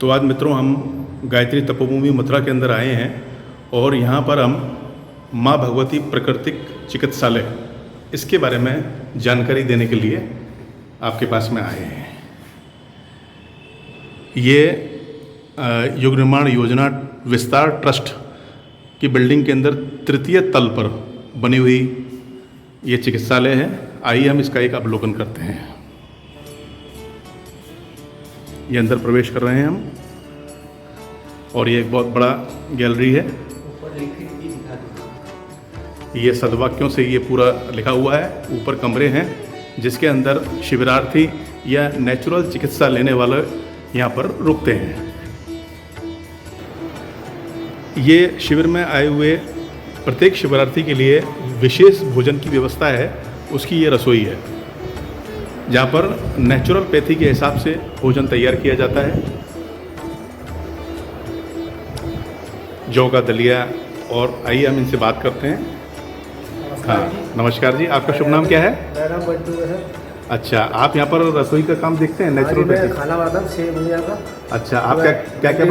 तो आज मित्रों हम गायत्री तपोभूमि मथुरा के अंदर आए हैं और यहाँ पर हम माँ भगवती प्राकृतिक चिकित्सालय इसके बारे में जानकारी देने के लिए आपके पास में आए हैं। ये युग निर्माण योजना विस्तार ट्रस्ट की बिल्डिंग के अंदर तृतीय तल पर बनी हुई ये चिकित्सालय है। आइए हम इसका एक अवलोकन करते हैं। ये अंदर प्रवेश कर रहे हैं हम और ये एक बहुत बड़ा गैलरी है। ये सदवाक्यों से ये पूरा लिखा हुआ है। ऊपर कमरे हैं जिसके अंदर शिविरार्थी या नेचुरल चिकित्सा लेने वाले यहाँ पर रुकते हैं। ये शिविर में आए हुए प्रत्येक शिविरार्थी के लिए विशेष भोजन की व्यवस्था है। उसकी ये रसोई है जहाँ पर नेचुरोपैथी के हिसाब से भोजन तैयार किया जाता है। जौ का दलिया। और आइए हम इनसे बात करते हैं। हाँ नमस्कार जी, आपका शुभ नाम क्या है? मेरा नाम बंटू है। अच्छा, आप यहाँ पर रसोई का काम देखते हैं? नेचुरोपैथी खाना बनाता हूँ 6 बजे का। अच्छा, आप क्या क्या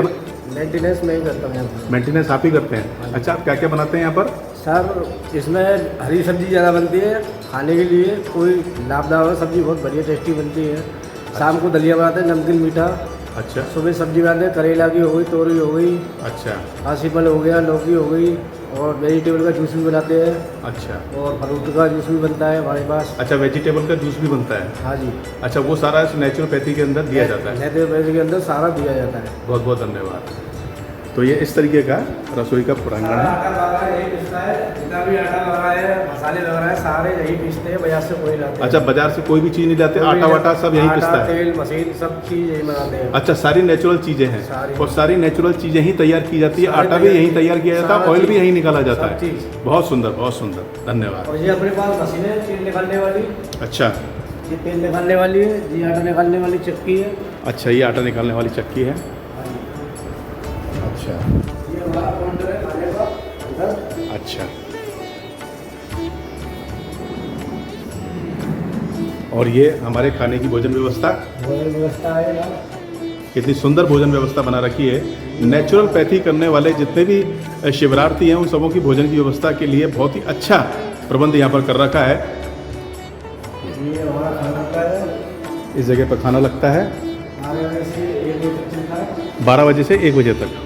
मेंटेनेंस मैं ही करता हूँ यहाँ पर। मेंटेनेंस आप ही करते हैं? अच्छा, आप क्या क्या बनाते हैं यहाँ पर? सर इसमें हरी सब्जी ज़्यादा बनती है खाने के लिए। कोई लाभदायक सब्जी बहुत बढ़िया टेस्टी बनती है। शाम को दलिया बनाते हैं, नमकीन मीठा। अच्छा। सुबह सब्जी बनाते हैं, करेला की हो गई, तोरी हो गई। अच्छा। आसीफल हो गया, लौकी हो गई। और वेजिटेबल का जूस भी बनाते हैं। अच्छा। और फ्रूट का जूस भी बनता है हमारे पास। अच्छा, वेजिटेबल का जूस भी बनता है? हाँ जी। अच्छा, वो सारा इस नेचुरोपैथी के अंदर दिया जाता है? नेचुरोपैथी के अंदर सारा दिया जाता है। बहुत बहुत धन्यवाद। तो ये इस तरीके का रसोई का प्रांगण है। जितना भी आटा लगा है, मसाले लगा है, सारे यही पीसते हैं, बाजार से कोई लाते हैं। अच्छा, बाजार से कोई भी चीज़ नहीं लाते? आटा वाटा सब यही पिसता है? तेल मशीन सब चीज़ यही बनाते हैं। अच्छा, सारी नेचुरल चीज़ें हैं और सारी नेचुरल चीज़ें ही तैयार की जाती है। आटा भी यहीं तैयार किया जाता है, ऑयल भी यहीं निकाला जाता है। बहुत सुंदर, बहुत सुंदर, धन्यवाद। और ये अपने पास मशीन है तेल निकालने वाली। अच्छा, ये तेल निकालने वाली है, ये आटा निकालने वाली चक्की है। अच्छा, ये आटा निकालने वाली चक्की है। अच्छा। ये हमारा काउंटर है खाने का। अच्छा। और ये हमारे खाने की भोजन व्यवस्था है ना। कितनी सुंदर भोजन व्यवस्था बना रखी है। नेचुरोपैथी करने वाले जितने भी शिविरार्थी हैं उन सबों की भोजन की व्यवस्था के लिए बहुत ही अच्छा प्रबंध यहाँ पर कर रखा है। ये हमारा खाना का है। इस जगह पर खाना लगता है 12 बजे से 1 बजे तक चलता है। 12 बजे से 1 बजे तक।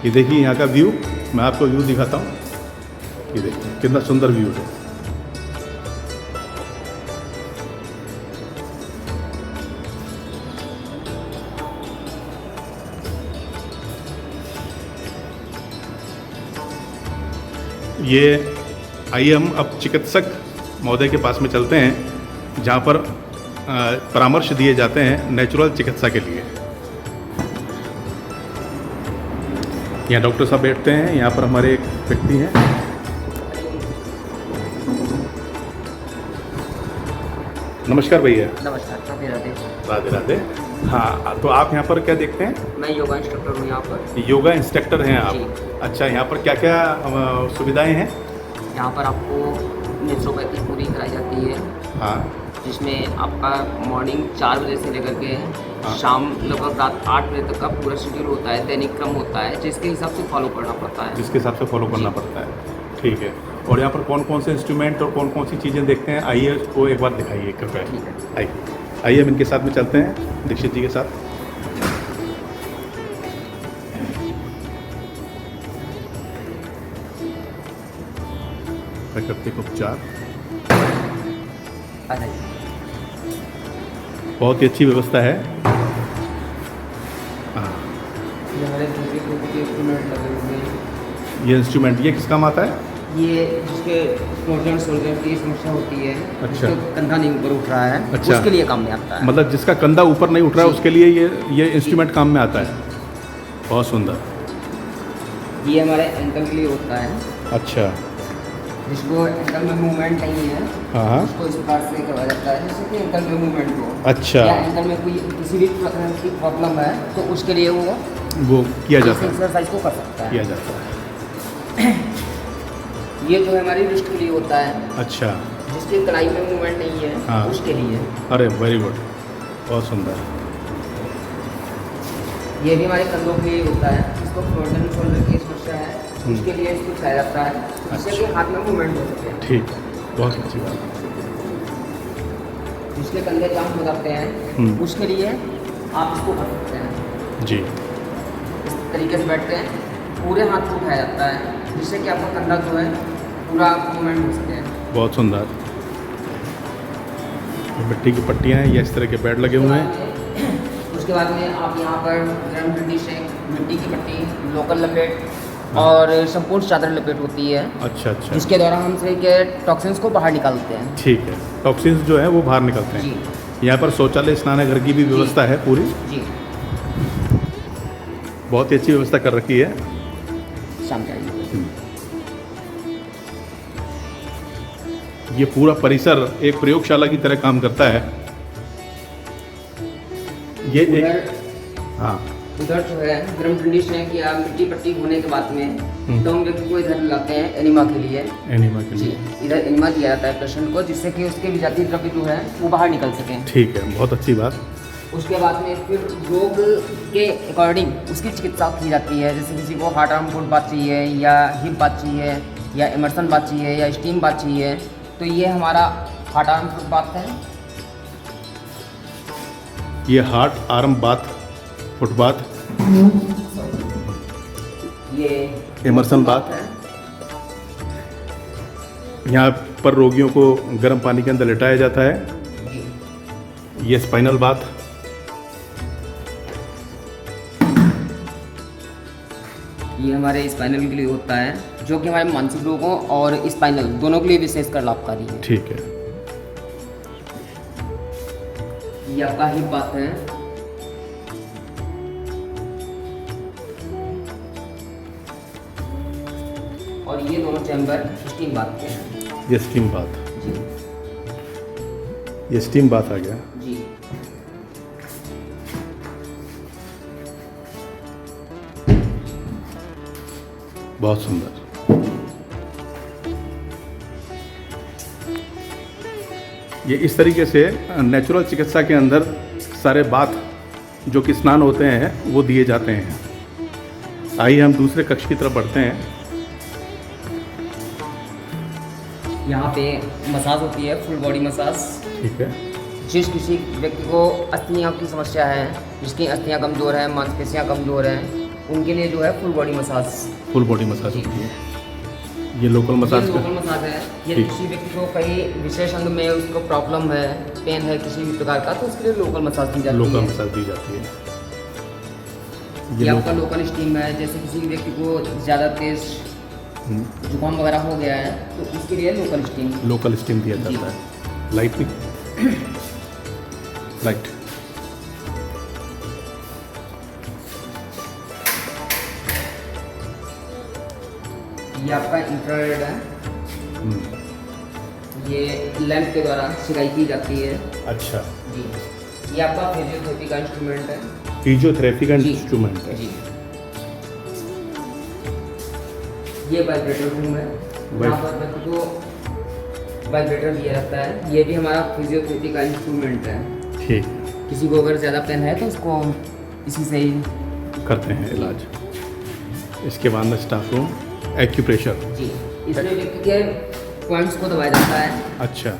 ये देखिए यहाँ का व्यू, मैं आपको व्यू दिखाता हूँ। ये देखिए कितना सुंदर व्यू है। ये आइए हम अब चिकित्सक महोदय के पास में चलते हैं जहाँ पर परामर्श दिए जाते हैं नेचुरल चिकित्सा के लिए। यहाँ डॉक्टर साहब बैठते हैं। यहाँ पर हमारे एक व्यक्ति हैं। नमस्कार भैया। नमस्कार, राधे राधे। राधे राधे। हाँ, तो आप यहाँ पर क्या देखते हैं? मैं योगा इंस्ट्रक्टर हूँ यहाँ पर। योगा इंस्ट्रक्टर हैं आप? जी। अच्छा, यहाँ पर क्या क्या सुविधाएं हैं? यहाँ पर आपको नेचुरोपैथी पूरी कराई जाती है। हाँ। जिसमें आपका मॉर्निंग 4 बजे से लेकर के हाँ। शाम लगभग रात 8 बजे तक का पूरा शेड्यूल होता है, दैनिक क्रम होता है, जिसके हिसाब से फॉलो करना पड़ता है। जिसके हिसाब से फॉलो करना पड़ता है। ठीक है। और यहाँ पर कौन कौन से इंस्ट्रूमेंट और कौन कौन सी चीज़ें देखते हैं? आइए उसको एक बार दिखाइए कृपया। ठीक है। आइए आइए हम इनके साथ में चलते हैं, दीक्षित जी के साथ। प्राकृतिक उपचार, आ जाइए। बहुत ही अच्छी व्यवस्था है। हाँ, ये हमारे दूसरे ग्रुप के इंस्ट्रूमेंट लगे हुए हैं। ये इंस्ट्रूमेंट ये किस काम आता है? ये जिसके शोल्डर की समस्या होती है, अच्छा। जिसका कंधा नहीं ऊपर उठ रहा है, अच्छा। उसके लिए काम में आता है। मतलब जिसका कंधा ऊपर नहीं उठ रहा है उसके लिए ये इंस्ट्रूमेंट काम में आता है। बहुत सुंदर। ये हमारे एंकल के लिए होता है। अच्छा। जिसको एंकल में मूवमेंट नहीं है, हाँ। उसको इस प्रकार से करवाया जाता है जैसे कि एंकल में मूवमेंट हो। अच्छा। या एंकल में कोई किसी भी प्रकार की प्रॉब्लम है तो उसके लिए वो किया जाता है, एक्सरसाइज को कर सकता है। किया जाता है। ये जो है हमारी रिस्ट के लिए होता है। अच्छा। जिसके कलाई में मूवमेंट नहीं है, हाँ। उसके लिए। अरे वेरी गुड, बहुत सुंदर। ये भी हमारे कंधों के लिए होता है, इसको फ्रोजन शोल्डर की समस्या है, उसके लिए इसको खाया जाता है, जिससे कि हाथ में मूवमेंट हो सके। ठीक है, बहुत अच्छी बात। जिसके कंधे जाम हो जाते हैं, उसके लिए आप इसको कर सकते हैं। जी, इस तरीके से बैठते हैं, पूरे हाथ को उठाया जाता है, जिससे कि आपका कंधा जो है पूरा मूवमेंट हो सके। बहुत सुंदर। मिट्टी की पट्टियाँ हैं या इस तरह के बेड लगे हुए हैं। उसके बाद में आप यहाँ पर गर्म ठंडी शेक, मिट्टी की पट्टी, लोकल लपेट और संपूर्ण चादर लपेट होती है, अच्छा अच्छा, जिसके द्वारा हम शरीर के टॉक्सिन्स को बाहर निकालते हैं। ठीक है। टॉक्सिन्स जो है वो बाहर निकलते हैं। जी यहाँ पर शौचालय स्नानघर की भी व्यवस्था है पूरी, जी, बहुत ही अच्छी व्यवस्था कर रखी है। शाम चाहिए। ये पूरा परिसर एक प्रयोगशाला की तरह काम करता है। ये एक, उधर हाँ उधर जो है गर्म ठंडी शेक या मिट्टी पट्टी होने के बाद में तो हम व्यक्ति को इधर लाते हैं एनिमा के लिए। एनिमा के जी, लिए, इधर एनिमा दिया जाता है पेशेंट को, जिससे कि उसके विजातीय द्रव्य जो है वो बाहर निकल सकें। ठीक है, बहुत अच्छी बात। उसके बाद में फिर रोग के अकॉर्डिंग उसकी चिकित्सा की जाती है। जैसे किसी को हार्ट आर्म फुट बात चाहिए या हिप बात चाहिए या इमर्सन बात चाहिए या स्टीम बात चाहिए, तो ये हमारा हार्ट आर्म फुट बात है। ये हार्ट आर्म बाथ, फुटबाथ, ये इमर्सन बाथ। है। यहाँ पर रोगियों को गर्म पानी के अंदर लेटाया जाता है। जी, ये स्पाइनल बाथ, ये हमारे स्पाइनल के लिए होता है, जो कि हमारे मानसिक रोगों और स्पाइनल दोनों के लिए विशेषकर लाभकारी है। ठीक है। ये आपका हिप बात है। और ये दोनों चैम्बर स्टीम बात के हैं। ये स्टीम बाथ, जी ये स्टीम बाथ आ गया। जी, बहुत सुंदर। ये इस तरीके से नेचुरल चिकित्सा के अंदर सारे बाथ जो कि स्नान होते हैं वो दिए जाते हैं। आइए हम दूसरे कक्ष की तरफ बढ़ते हैं। यहाँ पे मसाज होती है, फुल बॉडी मसाज। ठीक है, जिस किसी व्यक्ति को अस्थियों की समस्या है, जिसकी अस्थियाँ कमज़ोर हैं, मांसपेशियाँ कमज़ोर हैं, उनके लिए जो है full body massage. Full body massage जी। होती है। ये लोकल मसाज ये लोकल मसाज है। ये ठीक। किसी व्यक्ति को कहीं विशेष अंग में उसको प्रॉब्लम है, पेन है किसी भी प्रकार का, तो उसके लिए लोकल मसाज दी जाती लोकल है। मसाज दी जाती है। ये आपका लोकल स्टीम है। जैसे किसी व्यक्ति को ज़्यादा तेज जुकाम वगैरह हो गया है, तो उसके लिए लोकल स्टीम। लोकल स्टीम दिया जाता है। लाइट भी, लाइट। ये आपका इंफ्रारेड है। ये लैंप के द्वारा सिकाई की जाती है। अच्छा, जी, ये आपका फिजियोथेरेपी का इंस्ट्रूमेंट है। फिजियोथेरेपी का जी। इंस्ट्रूमेंट है। जी, ये वाइब्रेटर रूम है। यहाँ पर व्यक्ति को वाइब्रेटर दिया जाता है। ये भी हमारा फिजियोथेरेपी का इंस्ट्रूमेंट है। ठीक, किसी को अगर ज़्यादा पेन है तो उसको हम इसी से ही। करते हैं इलाज। इसके बाद में स्टाफ रूम, एक्यूप्रेशर। जी, इसमें व्यक्ति के पॉइंट्स को दबाया जाता है। अच्छा,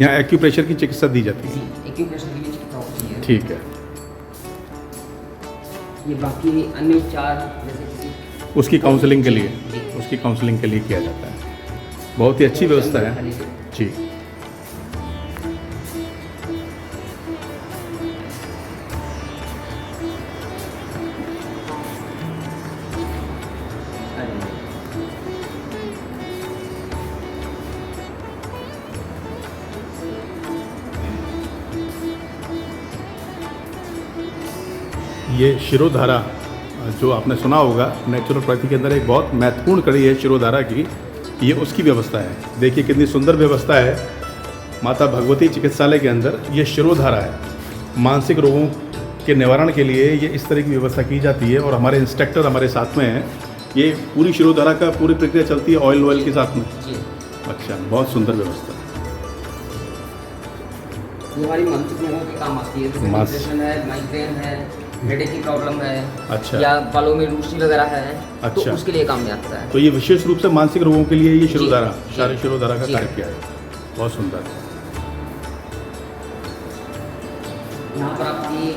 यहाँ एक्यूप्रेशर की चिकित्सा दी जाती जी, है। एक्यूप्रेशर की भी चिकित्सा होती है। ठीक है, ये बाकी अन्य उपचार जैसे किसी उसकी काउंसलिंग के जी, लिए, जी। उसकी काउंसलिंग के लिए किया जाता है। बहुत ही अच्छी व्यवस्था है। जी, ये शिरोधारा जो आपने सुना होगा, नेचुरोपैथी के अंदर एक बहुत महत्वपूर्ण कड़ी है शिरोधारा की। ये उसकी व्यवस्था है। देखिए कितनी सुंदर व्यवस्था है माता भगवती चिकित्सालय के अंदर। ये शिरोधारा है। मानसिक रोगों के निवारण के लिए ये इस तरह की व्यवस्था की जाती है और हमारे इंस्ट्रक्टर हमारे साथ में हैं। ये पूरी शिरोधारा का पूरी प्रक्रिया चलती है ऑयल के साथ में। जी, अच्छा, बहुत सुंदर व्यवस्था। ये हमारी मानसिक रोगों के काम आती है, जैसे डिप्रेशन है, माइग्रेन है, हेडेक की प्रॉब्लम है, अच्छा। या बालों में रूसी वगैरह है, अच्छा। तो उसके लिए काम में आता है। तो ये विशेष रूप से मानसिक रोगों के लिए ये शिरोधारा, जी, शारीरिक शिरोधारा का जी। कार्य किया है। बहुत सुंदर। यहाँ पर आपकी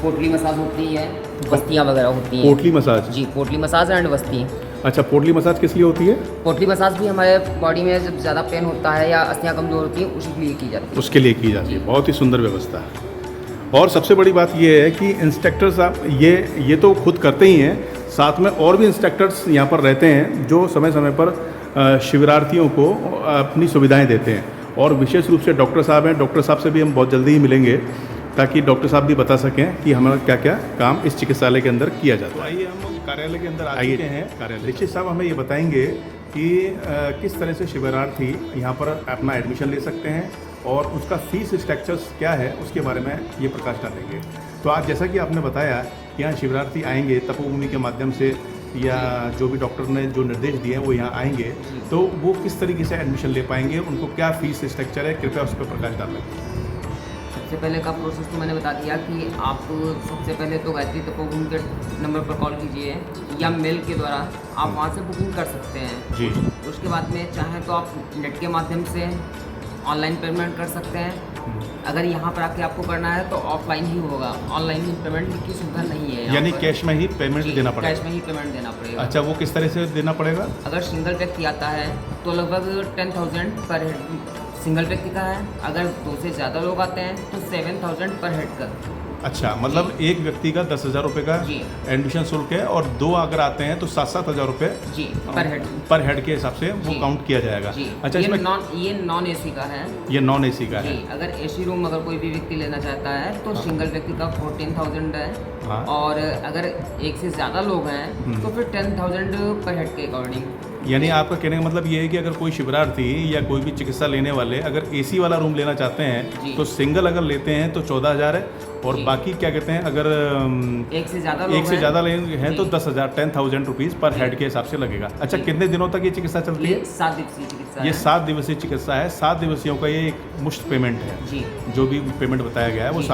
पोटली मसाज होती है, वस्तियाँ वगैरह होती हैं। पोटली मसाज? जी, पोटली मसाज एंड वस्ती। अच्छा, पोटली मसाज किस लिए होती है? पोटली मसाज भी हमारे बॉडी में जब ज़्यादा पेन होता है या अस्थियाँ कमज़ोर होती हैं, उसी के लिए की जाती है। उसके लिए की जाती है। बहुत ही सुंदर व्यवस्था है। और सबसे बड़ी बात ये है कि इंस्ट्रक्टर साहब ये तो खुद करते ही हैं, साथ में और भी इंस्ट्रक्टर्स यहाँ पर रहते हैं जो समय समय पर शिविरार्थियों को अपनी सुविधाएं देते हैं। और विशेष रूप से डॉक्टर साहब हैं, डॉक्टर साहब से भी हम बहुत जल्दी ही मिलेंगे ताकि डॉक्टर साहब भी बता सकें कि हमारा क्या क्या काम इस चिकित्सालय के अंदर किया जाता है। आइए हम कार्यालय के अंदर आ चुके हैं। कार्यालय दीक्षित साहब हमें ये बताएंगे कि किस तरह से शिविरार्थी यहाँ पर अपना एडमिशन ले सकते हैं और उसका फीस स्ट्रक्चर्स क्या है, उसके बारे में ये प्रकाश डालेंगे। तो आज जैसा कि आपने बताया कि यहाँ शिविरार्थी आएंगे तपोभूमि के माध्यम से, या जो भी डॉक्टर ने जो निर्देश दिए हैं वो यहाँ आएंगे, तो वो किस तरीके से एडमिशन ले पाएंगे, उनको क्या फीस स्ट्रक्चर है, कृपया उस पर प्रकाश डालें। सबसे पहले का प्रोसेस तो मैंने बता दिया कि आप सबसे पहले तो गायत्री तपोभूमि के नंबर पर कॉल कीजिए या मेल के द्वारा आप वहाँ से बुकिंग कर सकते हैं जी। उसके बाद में चाहें तो आप नेट के माध्यम से ऑनलाइन पेमेंट कर सकते हैं। अगर यहाँ पर आके आपको करना है तो ऑफलाइन ही होगा, ऑनलाइन ही पेमेंट की सुविधा नहीं है। यानी कैश में ही पेमेंट देना पड़ेगा? कैश में ही पेमेंट देना पड़ेगा। अच्छा, वो किस तरह से देना पड़ेगा? अगर सिंगल व्यक्ति आता है तो लगभग 10,000 पर हेड सिंगल व्यक्ति का है। अगर 2 से ज़्यादा लोग आते हैं तो 7,000 पर हेड का। अच्छा, मतलब एक व्यक्ति का 10,000 रुपये का जी। एडमिशन शुल्क है और 2 अगर आते हैं तो 7-7 हज़ार रुपये जी पर हेड के हिसाब से वो जी। काउंट किया जाएगा। जी। अच्छा, ये इसमें नॉन एसी का है। ये नॉन एसी का जी। है। अगर एसी रूम अगर कोई भी व्यक्ति लेना चाहता है तो सिंगल व्यक्ति का 14,000 है। हाँ। और अगर एक से ज़्यादा लोग हैं तो फिर 10,000 पर हेड के अकॉर्डिंग। यानी आपका कहने का मतलब ये है कि अगर कोई शिविरार्थी या कोई भी चिकित्सा लेने वाले अगर एसी वाला रूम लेना चाहते हैं जी। तो सिंगल अगर लेते हैं तो 14,000 है, और जी। बाकी क्या कहते हैं अगर एक से ज़्यादा लेंगे हैं तो 10,000 रुपीज़ पर हेड के हिसाब से लगेगा। अच्छा, जी। कितने दिनों तक ये चिकित्सा चलती है? ये 7 दिवसीय चिकित्सा ये है। 7 दिवसीय चिकित्सा है। 7 दिवसीयों का ये एक मुश्त पेमेंट है। जी। जो भी पेमेंट बताया गया है वो जी।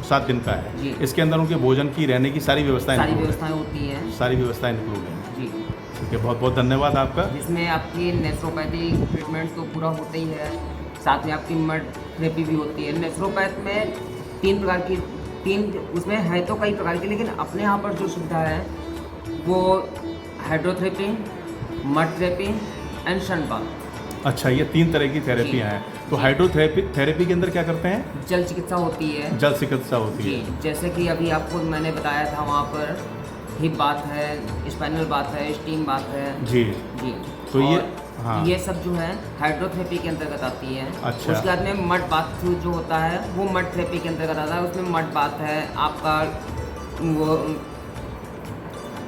7 दिन का है। जी। इसके अंदर उनके भोजन की, रहने की सारी व्यवस्थाएं सारी include व्यवस्थाएं होती हैं। हैं। सारी व्यवस्थाएं इंक्लूड हैं। जी। ठीक है, बहुत बहुत धन्यवाद आपका। जिसमें आपकी नेचुरोपैथी ट्रीटमेंट तो पूरा होता ही है, साथ में आपकी मड थेरेपी भी होती है। नेचुरोपैथ में 3 प्रकार की उसमें है तो कई प्रकार की, लेकिन अपने यहाँ पर जो सुविधा है वो hydrotherapy, mud therapy and sun bath. अच्छा, ये 3 तरह की थेरेपियाँ हैं। तो हाइड्रोथेरेपी के अंदर क्या करते हैं? जल चिकित्सा होती है। जल चिकित्सा होती जी, है। जैसे कि अभी आपको मैंने बताया था वहाँ पर हिप बात है, स्पाइनल बात है, स्टीम बात है। जी। जी। तो ये और हाँ। ये सब जो है हाइड्रोथेरेपी के अंतर्गत आती है। अच्छा। उसके बाद में मड बाथ जो होता है वो मड थेरेपी के अंतर्गत आता है। उसमें मड बाथ है, आपका वो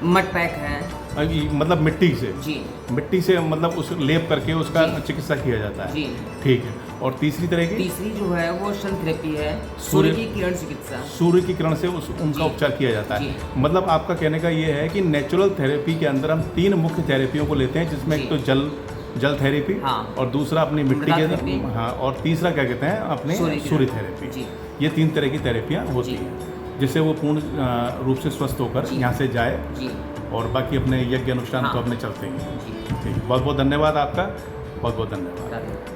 मड पैक है। मतलब मिट्टी से? जी। मिट्टी से मतलब उस लेप करके उसका जी। चिकित्सा किया जाता है। जी। ठीक है। और तीसरी तरह की? तीसरी जो है वो सन थेरेपी है, सूर्य की किरण चिकित्सा। सूर्य की किरण से उनका जी। उपचार किया जाता है। जी। मतलब आपका कहने का ये है कि नेचुरल थेरेपी के अंदर हम 3 मुख्य थेरेपियों को लेते हैं, जिसमें एक तो जल थेरेपी, हाँ। और दूसरा अपनी मिट्टी मृदा के थेरेपी। हाँ, और तीसरा क्या कहते हैं अपने सूर्य थेरेपी। जी। ये 3 तरह की थेरेपियाँ होती जी। हैं जिससे वो पूर्ण रूप से स्वस्थ होकर जी। यहाँ से जाए जी। और बाकी अपने यज्ञ अनुष्ठान हाँ। तो अपने चलते हैं। जी। ठीक, बहुत बहुत धन्यवाद आपका, बहुत बहुत धन्यवाद। राधे।